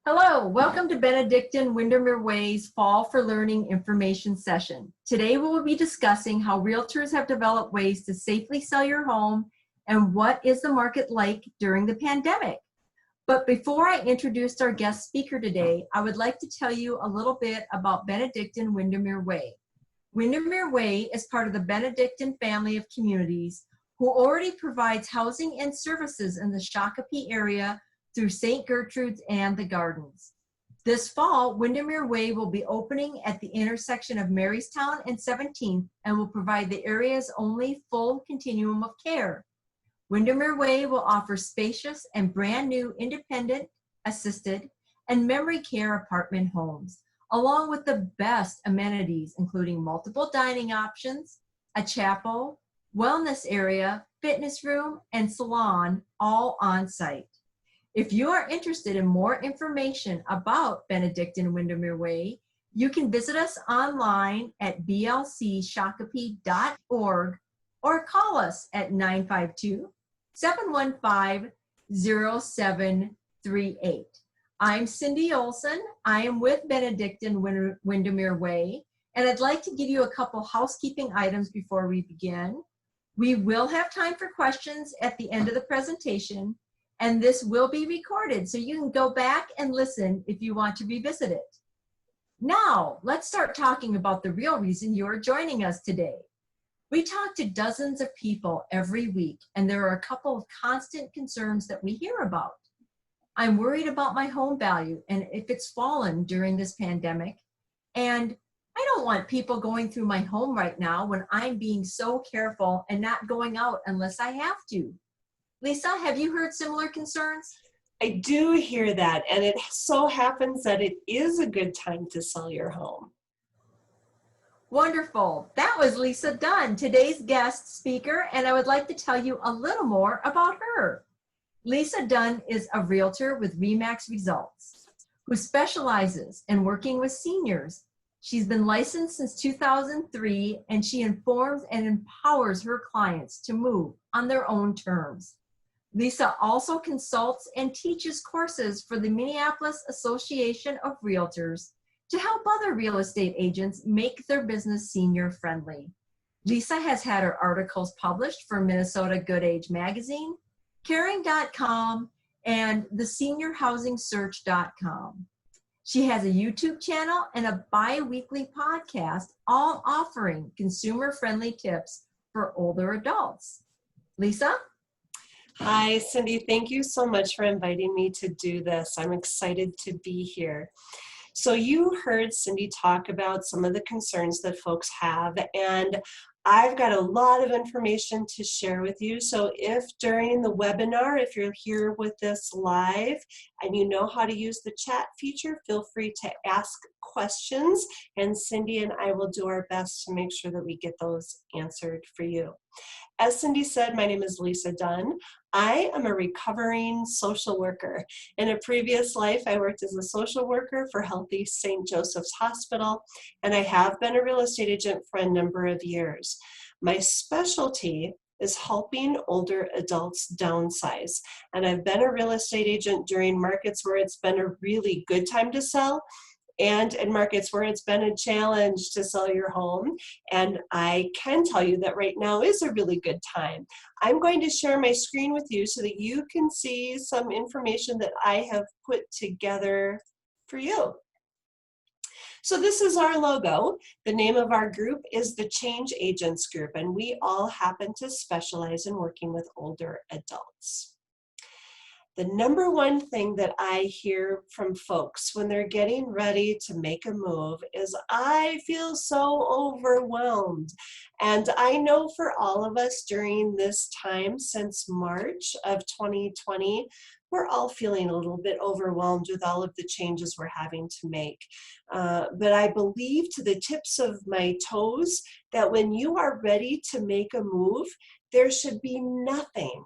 Hello, welcome to Benedictine Windermere Way's Fall for Learning information session. Today we will be discussing how realtors have developed ways to safely sell your home and what is the market like during the pandemic. But before I introduce our guest speaker today, I would like to tell you a little bit about Benedictine Windermere Way. Windermere Way is part of the Benedictine family of communities who already provides housing and services in the Shakopee area through St. Gertrude's and the Gardens. This fall, Windermere Way will be opening at the intersection of Marystown and 17th and will provide the area's only full continuum of care. Windermere Way will offer spacious and brand new independent, assisted, and memory care apartment homes, along with the best amenities, including multiple dining options, a chapel, wellness area, fitness room, and salon, all on site. If you are interested in more information about Benedictine Windermere Way, you can visit us online at blcshakopee.org or call us at 952-715-0738. I'm Cindy Olson. I am with Benedictine Windermere Way, and I'd like to give you a couple housekeeping items before we begin. We will have time for questions at the end of the presentation, and this will be recorded, so you can go back and listen if you want to revisit it. Now, let's start talking about the real reason you are joining us today. We talk to dozens of people every week, and there are a couple of constant concerns that we hear about. I'm worried about my home value and if it's fallen during this pandemic, and I don't want people going through my home right now when I'm being so careful and not going out unless I have to. Lisa, have you heard similar concerns? I do hear that, and it so happens that it is a good time to sell your home. Wonderful. That was Lisa Dunn, today's guest speaker, and I would like to tell you a little more about her. Lisa Dunn is a realtor with RE/MAX Results, who specializes in working with seniors. She's been licensed since 2003, and she informs and empowers her clients to move on their own terms. Lisa also consults and teaches courses for the Minneapolis Association of Realtors to help other real estate agents make their business senior friendly. Lisa has had her articles published for Minnesota Good Age Magazine, Caring.com, and theseniorhousingsearch.com. She has a YouTube channel and a bi-weekly podcast, all offering consumer-friendly tips for older adults. Lisa? Hi, Cindy. Thank you so much for inviting me to do this. I'm excited to be here. So you heard Cindy talk about some of the concerns that folks have, and I've got a lot of information to share with you. So if during the webinar, if you're here with us live and you know how to use the chat feature, feel free to ask questions, and Cindy and I will do our best to make sure that we get those answered for you. As Cindy said, my name is Lisa Dunn. I am a recovering social worker. In a previous life, I worked as a social worker for Healthy St. Joseph's Hospital, and I have been a real estate agent for a number of years. My specialty is helping older adults downsize, and I've been a real estate agent during markets where it's been a really good time to sell, and in markets where it's been a challenge to sell your home. And I can tell you that right now is a really good time. I'm going to share my screen with you so that you can see some information that I have put together for you. So this is our logo. The name of our group is the Change Agents Group, and we all happen to specialize in working with older adults. The number one thing that I hear from folks when they're getting ready to make a move is, I feel so overwhelmed. And I know for all of us during this time since March of 2020, we're all feeling a little bit overwhelmed with all of the changes we're having to make. But I believe to the tips of my toes that when you are ready to make a move, there should be nothing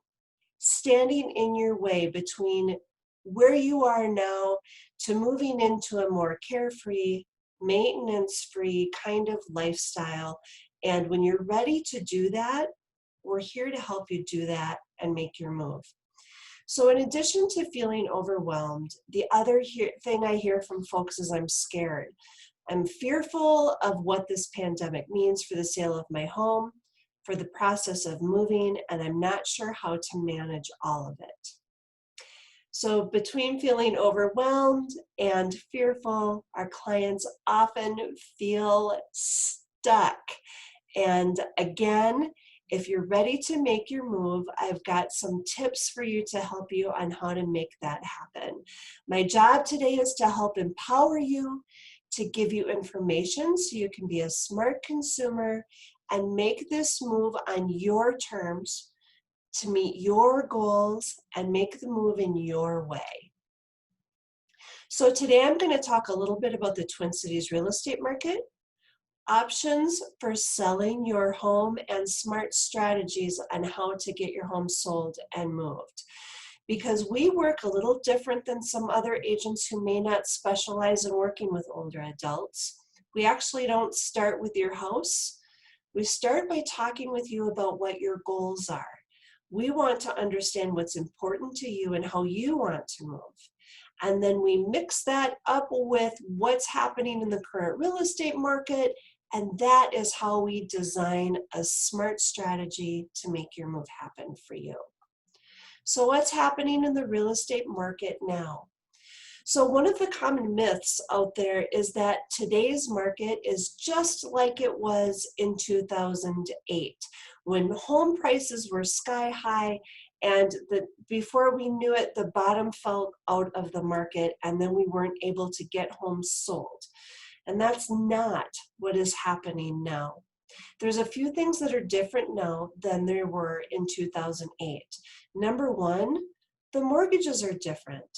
standing in your way between where you are now to moving into a more carefree, maintenance-free kind of lifestyle. And when you're ready to do that, we're here to help you do that and make your move. So in addition to feeling overwhelmed, the other thing I hear from folks is I'm scared. I'm fearful of what this pandemic means for the sale of my home, for the process of moving, and I'm not sure how to manage all of it. So between feeling overwhelmed and fearful, our clients often feel stuck. And again, if you're ready to make your move, I've got some tips for you to help you on how to make that happen. My job today is to help empower you, to give you information so you can be a smart consumer and make this move on your terms to meet your goals and make the move in your way. So today I'm going to talk a little bit about the Twin Cities real estate market, options for selling your home, and smart strategies on how to get your home sold and moved. Because we work a little different than some other agents who may not specialize in working with older adults. We actually don't start with your house. We start by talking with you about what your goals are. We want to understand what's important to you and how you want to move. And then we mix that up with what's happening in the current real estate market, and that is how we design a smart strategy to make your move happen for you. So what's happening in the real estate market now? So one of the common myths out there is that today's market is just like it was in 2008, when home prices were sky high, and before we knew it, the bottom fell out of the market, and then we weren't able to get homes sold. And that's not what is happening now. There's a few things that are different now than there were in 2008. Number one, the mortgages are different.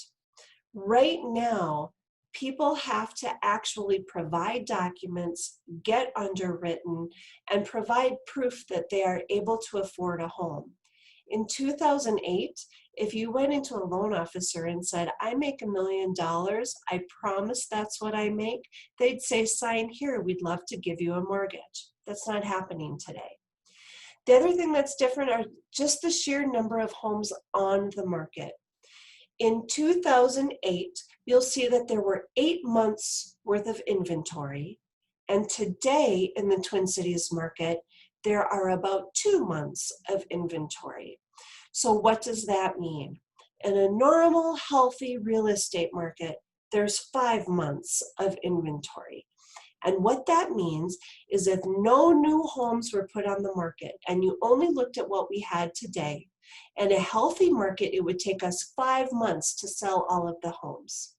Right now, people have to actually provide documents, get underwritten, and provide proof that they are able to afford a home. In 2008, if you went into a loan officer and said, I make $1 million, I promise that's what I make, they'd say, sign here, we'd love to give you a mortgage. That's not happening today. The other thing that's different are just the sheer number of homes on the market. In 2008, you'll see that there were 8 months worth of inventory, and today in the Twin Cities market, there are about 2 months of inventory. So what does that mean? In a normal, healthy real estate market, there's 5 months of inventory. And what that means is if no new homes were put on the market and you only looked at what we had today, in a healthy market, it would take us 5 months to sell all of the homes.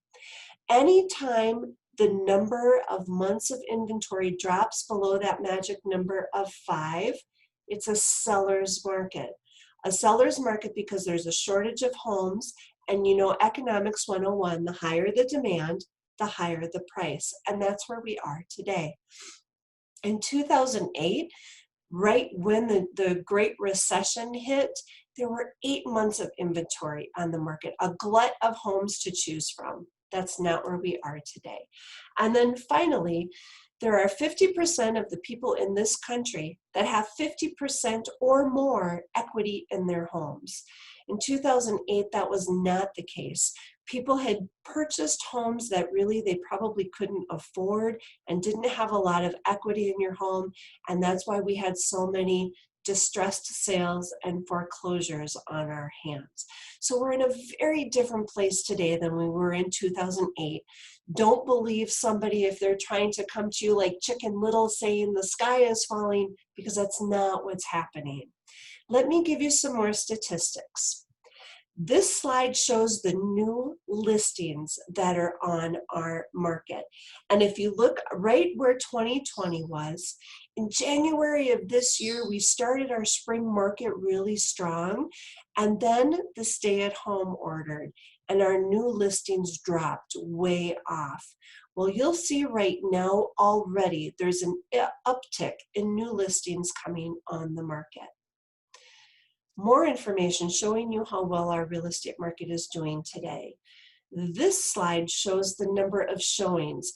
Anytime the number of months of inventory drops below that magic number of 5, it's a seller's market. A seller's market because there's a shortage of homes, and you know Economics 101, the higher the demand, the higher the price, and that's where we are today. In 2008, right when the Great Recession hit, there were 8 months of inventory on the market, a glut of homes to choose from. That's not where we are today. And then finally, there are 50% of the people in this country that have 50% or more equity in their homes. In 2008, that was not the case. People had purchased homes that really they probably couldn't afford and didn't have a lot of equity in your home, and that's why we had so many distressed sales and foreclosures on our hands. So we're in a very different place today than we were in 2008. Don't believe somebody if they're trying to come to you like Chicken Little saying the sky is falling, because that's not what's happening. Let me give you some more statistics. This slide shows the new listings that are on our market. And if you look right where 2020 was, in January of this year, we started our spring market really strong, and then the stay-at-home ordered, and our new listings dropped way off. Well, you'll see right now already there's an uptick in new listings coming on the market. More information showing you how well our real estate market is doing today. This slide shows the number of showings.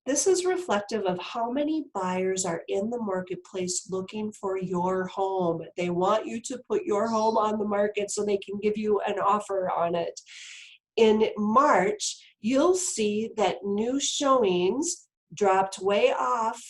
This is reflective of how many buyers are in the marketplace looking for your home. They want you to put your home on the market so they can give you an offer on it. In March, you'll see that new showings dropped way off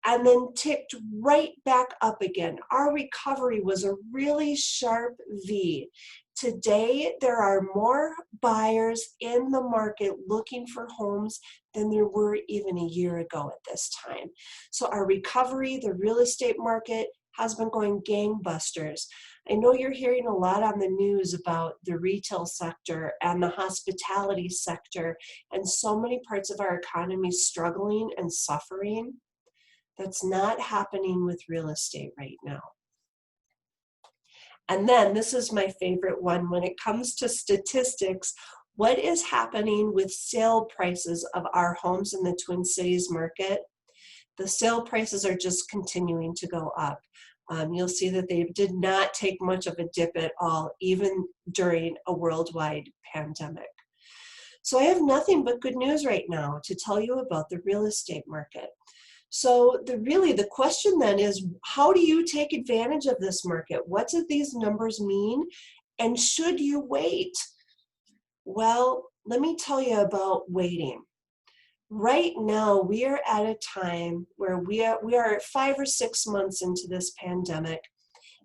and then ticked right back up again. Our recovery was a really sharp V. Today, there are more buyers in the market looking for homes than there were even a year ago at this time. So our recovery, the real estate market, has been going gangbusters. I know you're hearing a lot on the news about the retail sector and the hospitality sector, and so many parts of our economy struggling and suffering. That's not happening with real estate right now. And then this is my favorite one when it comes to statistics. What is happening with sale prices of our homes in the Twin Cities market? The sale prices are just continuing to go up. You'll see that they did not take much of a dip at all, even during a worldwide pandemic. So I have nothing but good news right now to tell you about the real estate market. So the question then is, how do you take advantage of this market? What do these numbers mean? And should you wait? Well, let me tell you about waiting. Right now, we are at a time where we are 5 or 6 months into this pandemic.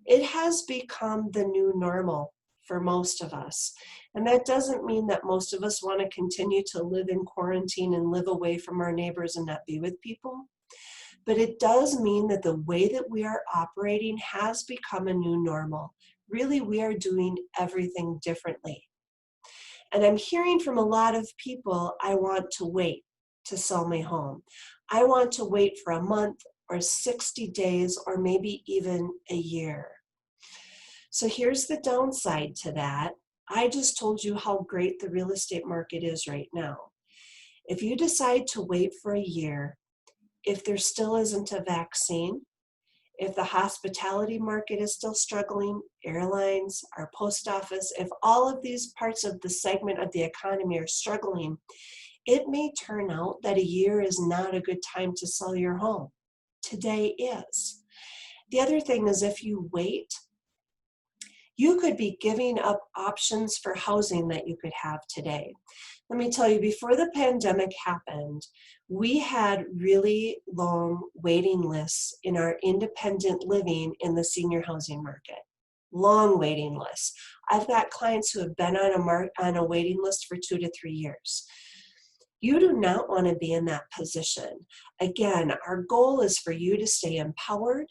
It has become the new normal for most of us. And that doesn't mean that most of us want to continue to live in quarantine and live away from our neighbors and not be with people. But it does mean that the way that we are operating has become a new normal. Really, we are doing everything differently. And I'm hearing from a lot of people, I want to wait to sell my home. I want to wait for a month or 60 days or maybe even a year. So here's the downside to that. I just told you how great the real estate market is right now. If you decide to wait for a year, if there still isn't a vaccine, if the hospitality market is still struggling, airlines, our post office, if all of these parts of the segment of the economy are struggling, it may turn out that a year is not a good time to sell your home. Today is. The other thing is, if you wait, you could be giving up options for housing that you could have today. Let me tell you, before the pandemic happened, we had really long waiting lists in our independent living in the senior housing market. Long waiting lists. I've got clients who have been on a waiting list for 2 to 3 years. You do not want to be in that position. Again, our goal is for you to stay empowered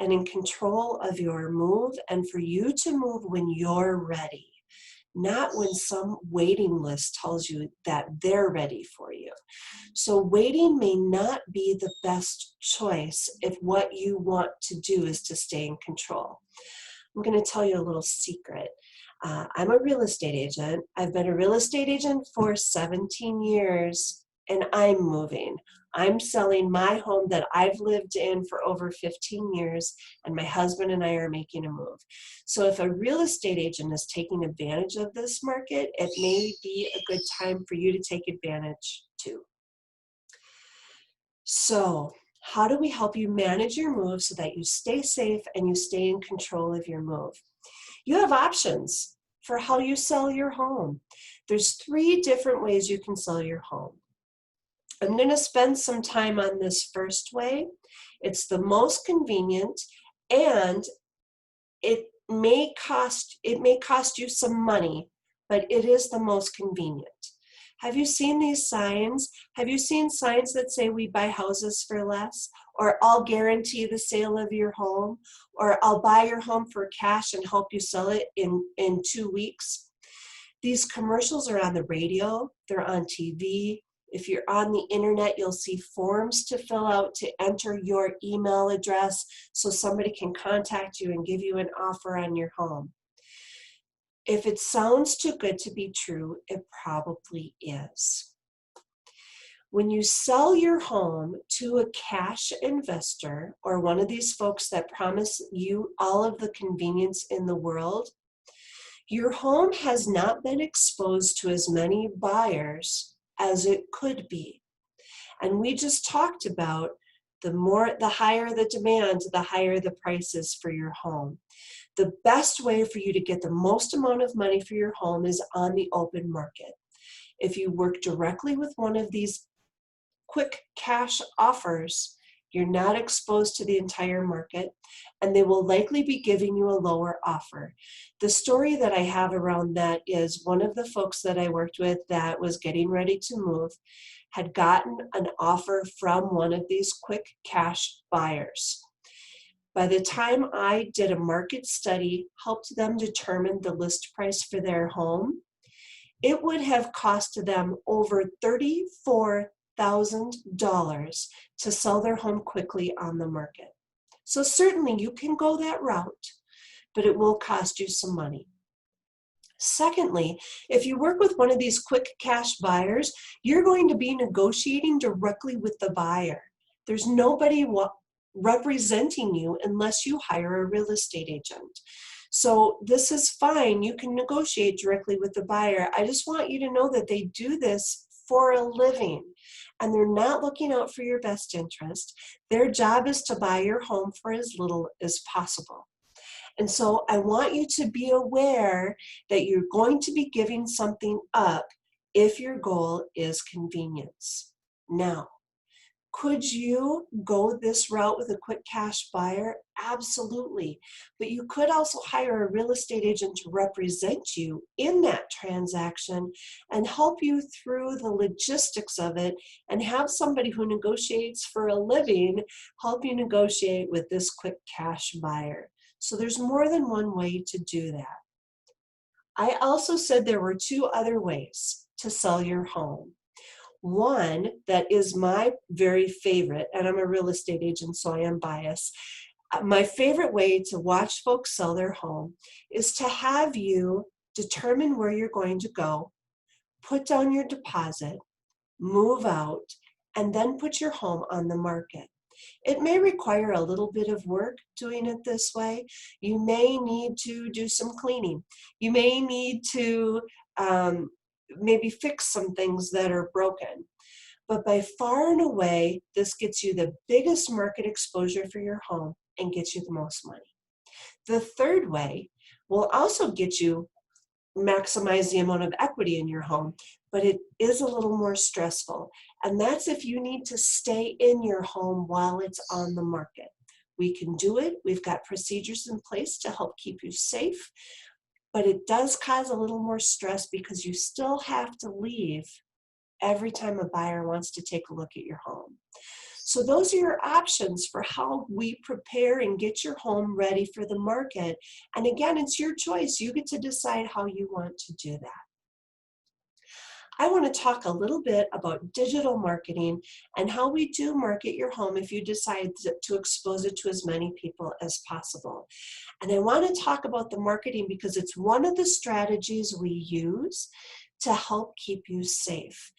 and in control of your move, and for you to move when you're ready. Not when some waiting list tells you that they're ready for you. So waiting may not be the best choice if what you want to do is to stay in control. I'm going to tell you a little secret. I'm a real estate agent. I've been a real estate agent for 17 years, and I'm moving. I'm selling my home that I've lived in for over 15 years, and my husband and I are making a move. So if a real estate agent is taking advantage of this market, it may be a good time for you to take advantage too. So how do we help you manage your move so that you stay safe and you stay in control of your move? You have options for how you sell your home. There's 3 different ways you can sell your home. I'm going to spend some time on this first way. It's the most convenient, and it may cost you some money, but it is the most convenient. Have you seen these signs? Have you seen signs that say we buy houses for less? Or I'll guarantee the sale of your home? Or I'll buy your home for cash and help you sell it in 2 weeks? These commercials are on the radio, they're on TV. If you're on the internet, you'll see forms to fill out to enter your email address so somebody can contact you and give you an offer on your home. If it sounds too good to be true, it probably is. When you sell your home to a cash investor or one of these folks that promise you all of the convenience in the world, your home has not been exposed to as many buyers as it could be. And we just talked about the higher the demand, the higher the prices for your home. The best way for you to get the most amount of money for your home is on the open market. If you work directly with one of these quick cash offers, you're not exposed to the entire market, and they will likely be giving you a lower offer. The story that I have around that is one of the folks that I worked with that was getting ready to move had gotten an offer from one of these quick cash buyers. By the time I did a market study, helped them determine the list price for their home, it would have cost them over $34,000 to sell their home quickly on the market. So certainly you can go that route, but it will cost you some money. Secondly, if you work with one of these quick cash buyers, you're going to be negotiating directly with the buyer. There's nobody representing you unless you hire a real estate agent. So this is fine. You can negotiate directly with the buyer. I just want you to know that they do this for a living, and they're not looking out for your best interest. Their job is to buy your home for as little as possible. And so I want you to be aware that you're going to be giving something up if your goal is convenience. Now, could you go this route with a quick cash buyer? Absolutely. But you could also hire a real estate agent to represent you in that transaction and help you through the logistics of it, and have somebody who negotiates for a living help you negotiate with this quick cash buyer. So there's more than one way to do that. I also said there were two other ways to sell your home. One that is my very favorite, and I'm a real estate agent, so I am biased. My favorite way to watch folks sell their home is to have you determine where you're going to go, put down your deposit, move out, and then put your home on the market. It may require a little bit of work doing it this way. You may need to do some cleaning. You may need to maybe fix some things that are broken. But by far and away, this gets you the biggest market exposure for your home and gets you the most money. The third way will also get you maximize the amount of equity in your home, but it is a little more stressful. And that's if you need to stay in your home while it's on the market. We can do it. We've got procedures in place to help keep you safe, but it does cause a little more stress because you still have to leave every time a buyer wants to take a look at your home. So those are your options for how we prepare and get your home ready for the market. And again, it's your choice. You get to decide how you want to do that. I want to talk a little bit about digital marketing and how we do market your home if you decide to expose it to as many people as possible. And I want to talk about the marketing because it's one of the strategies we use to help keep you safe.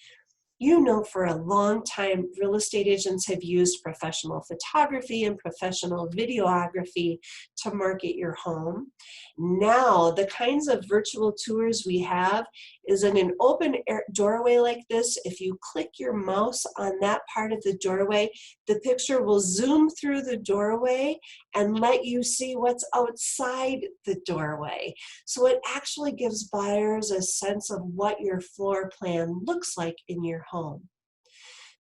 You know, for a long time, real estate agents have used professional photography and professional videography to market your home. Now, the kinds of virtual tours we have is in an open doorway like this. If you click your mouse on that part of the doorway, the picture will zoom through the doorway and let you see what's outside the doorway. So it actually gives buyers a sense of what your floor plan looks like in your home.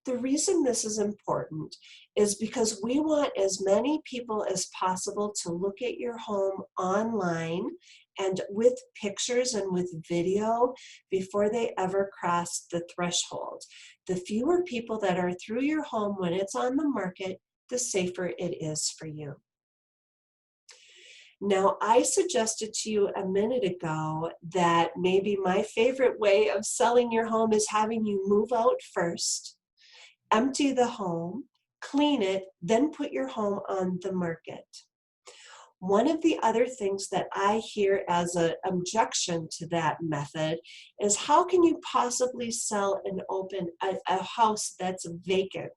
The reason this is important is because we want as many people as possible to look at your home online and with pictures and with video before they ever cross the threshold. The fewer people that are through your home when it's on the market, the safer it is for you. Now, I suggested to you a minute ago that maybe my favorite way of selling your home is having you move out first, empty the home, clean it, then put your home on the market. One of the other things that I hear as an objection to that method is how can you possibly sell a house that's vacant?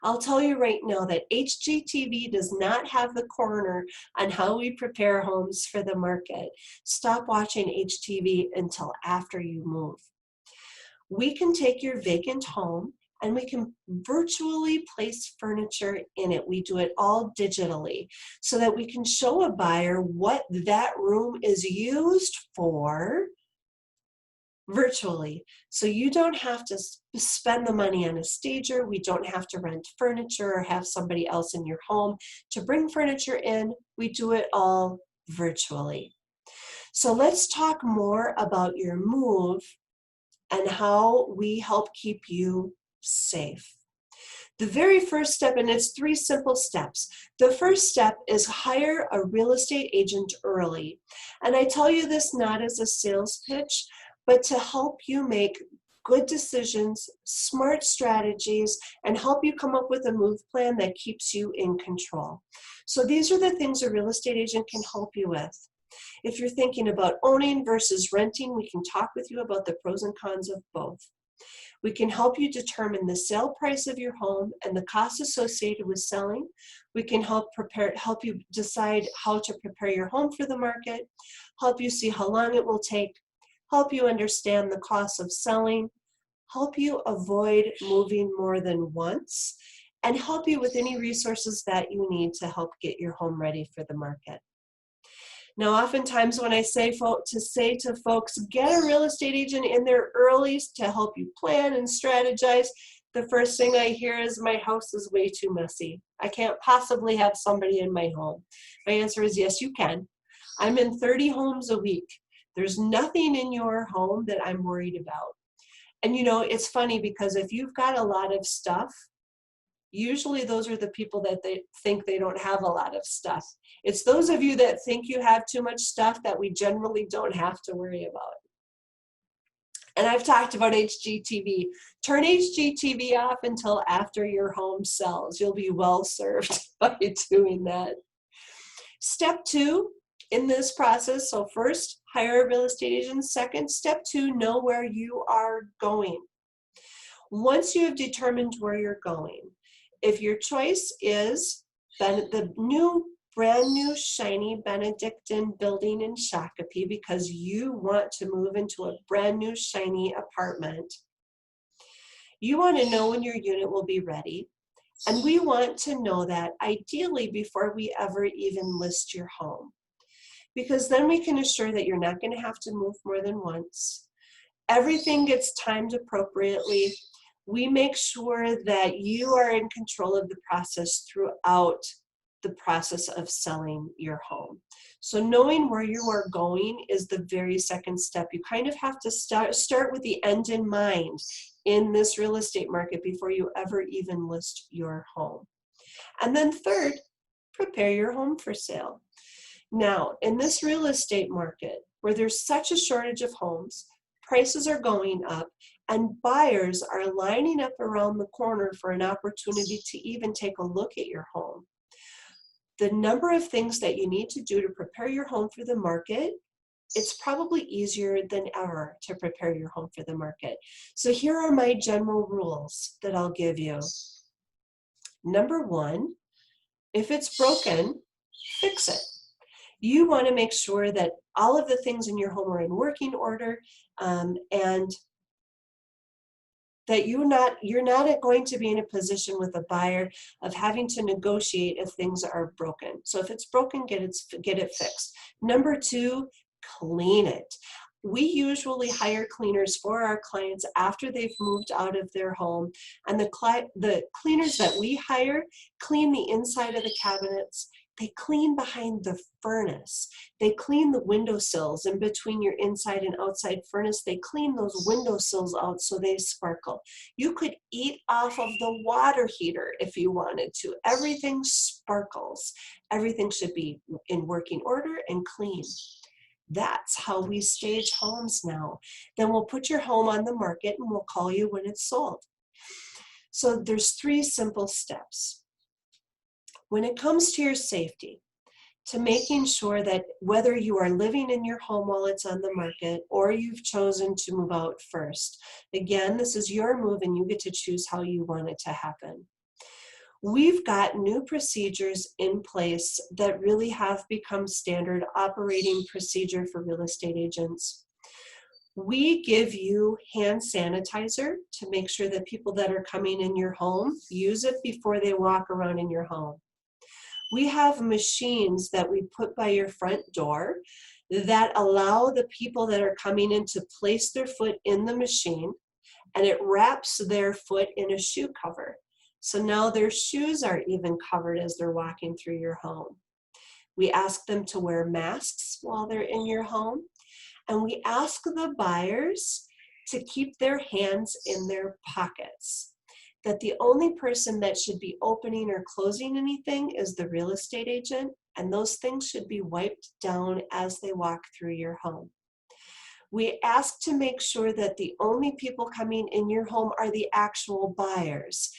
I'll tell you right now that HGTV does not have the corner on how we prepare homes for the market. Stop watching HTV until after you move. We can take your vacant home and we can virtually place furniture in it. We do it all digitally so that we can show a buyer what that room is used for virtually. So you don't have to spend the money on a stager. We don't have to rent furniture or have somebody else in your home to bring furniture in. We do it all virtually. So let's talk more about your move and how we help keep you safe. The very first step, and it's 3 simple steps. The first step is hire a real estate agent early. And I tell you this not as a sales pitch, but to help you make good decisions, smart strategies, and help you come up with a move plan that keeps you in control. So these are the things a real estate agent can help you with. If you're thinking about owning versus renting, we can talk with you about the pros and cons of both. We can help you determine the sale price of your home and the costs associated with selling. We can help you decide how to prepare your home for the market, help you see how long it will take, help you understand the costs of selling, help you avoid moving more than once, and help you with any resources that you need to help get your home ready for the market. Now, oftentimes when I say to folks, get a real estate agent in there early to help you plan and strategize, the first thing I hear is my house is way too messy. I can't possibly have somebody in my home. My answer is yes, you can. I'm in 30 homes a week. There's nothing in your home that I'm worried about. And you know, it's funny because if you've got a lot of stuff, usually those are the people that they think they don't have a lot of stuff. It's those of you that think you have too much stuff that we generally don't have to worry about. And I've talked about HGTV. Turn HGTV off until after your home sells. You'll be well served by doing that. Step 2 in this process, so first, hire a real estate agent. Second, step 2, know where you are going. Once you have determined where you're going, if your choice is the brand new shiny Benedictine building in Shakopee because you want to move into a brand new shiny apartment, you want to know when your unit will be ready. And we want to know that ideally before we ever even list your home, because then we can assure that you're not going to have to move more than once. Everything gets timed appropriately. We make sure that you are in control of the process throughout the process of selling your home. So knowing where you are going is the very second step. You kind of have to start with the end in mind in this real estate market before you ever even list your home. And then third, prepare your home for sale. Now, in this real estate market where there's such a shortage of homes, prices are going up, and buyers are lining up around the corner for an opportunity to even take a look at your home. The number of things that you need to do to prepare your home for the market, it's probably easier than ever to prepare your home for the market. So here are my general rules that I'll give you. Number 1, if it's broken, fix it. You want to make sure that all of the things in your home are in working order, and that you're not going to be in a position with a buyer of having to negotiate if things are broken. So if it's broken, get it fixed. Number 2, clean it. We usually hire cleaners for our clients after they've moved out of their home, and the cleaners that we hire clean the inside of the cabinets. They clean behind the furnace. They clean the windowsills in between your inside and outside furnace. They clean those windowsills out so they sparkle. You could eat off of the water heater if you wanted to. Everything sparkles. Everything should be in working order and clean. That's how we stage homes now. Then we'll put your home on the market and we'll call you when it's sold. So there's 3 simple steps. When it comes to your safety, to making sure that whether you are living in your home while it's on the market or you've chosen to move out first, again, this is your move and you get to choose how you want it to happen. We've got new procedures in place that really have become standard operating procedure for real estate agents. We give you hand sanitizer to make sure that people that are coming in your home use it before they walk around in your home. We have machines that we put by your front door that allow the people that are coming in to place their foot in the machine, and it wraps their foot in a shoe cover. So now their shoes are even covered as they're walking through your home. We ask them to wear masks while they're in your home, and we ask the buyers to keep their hands in their pockets. That the only person that should be opening or closing anything is the real estate agent, and those things should be wiped down as they walk through your home. We ask to make sure that the only people coming in your home are the actual buyers.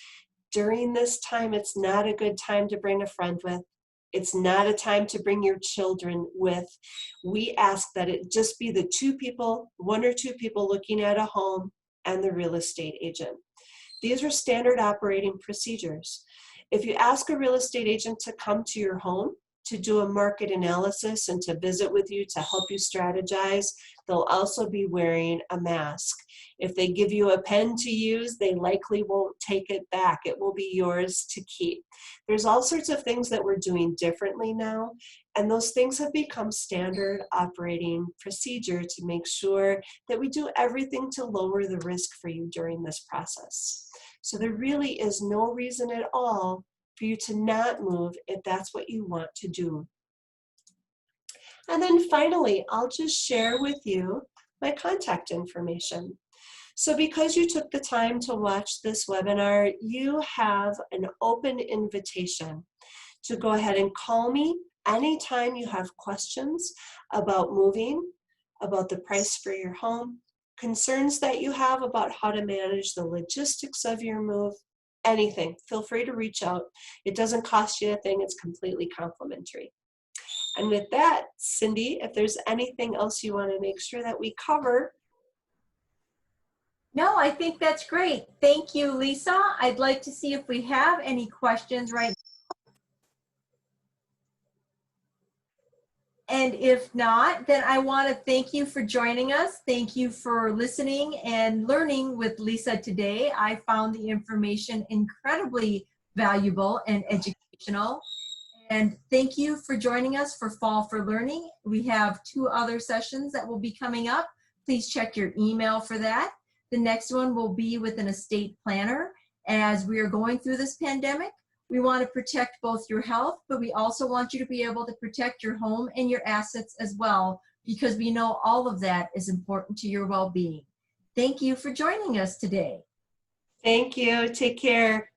During this time, it's not a good time to bring a friend with. It's not a time to bring your children with. We ask that it just be the two people, one or two people looking at a home and the real estate agent. These are standard operating procedures. If you ask a real estate agent to come to your home to do a market analysis and to visit with you to help you strategize, they'll also be wearing a mask. If they give you a pen to use, they likely won't take it back. It will be yours to keep. There's all sorts of things that we're doing differently now, and those things have become standard operating procedure to make sure that we do everything to lower the risk for you during this process. So there really is no reason at all for you to not move if that's what you want to do. And then finally, I'll just share with you my contact information. So because you took the time to watch this webinar, you have an open invitation to go ahead and call me anytime you have questions about moving, about the price for your home, concerns that you have about how to manage the logistics of your move, anything. Feel free to reach out. It doesn't cost you a thing. It's completely complimentary. And with that, Cindy, if there's anything else you want to make sure that we cover. No, I think that's great. Thank you, Lisa. I'd like to see if we have any questions right now. And if not, then I want to thank you for joining us. Thank you for listening and learning with Lisa today. I found the information incredibly valuable and educational. And thank you for joining us for Fall for Learning. We have 2 other sessions that will be coming up. Please check your email for that. The next one will be with an estate planner. As we are going through this pandemic, we want to protect both your health, but we also want you to be able to protect your home and your assets as well, because we know all of that is important to your well-being. Thank you for joining us today. Thank you. Take care.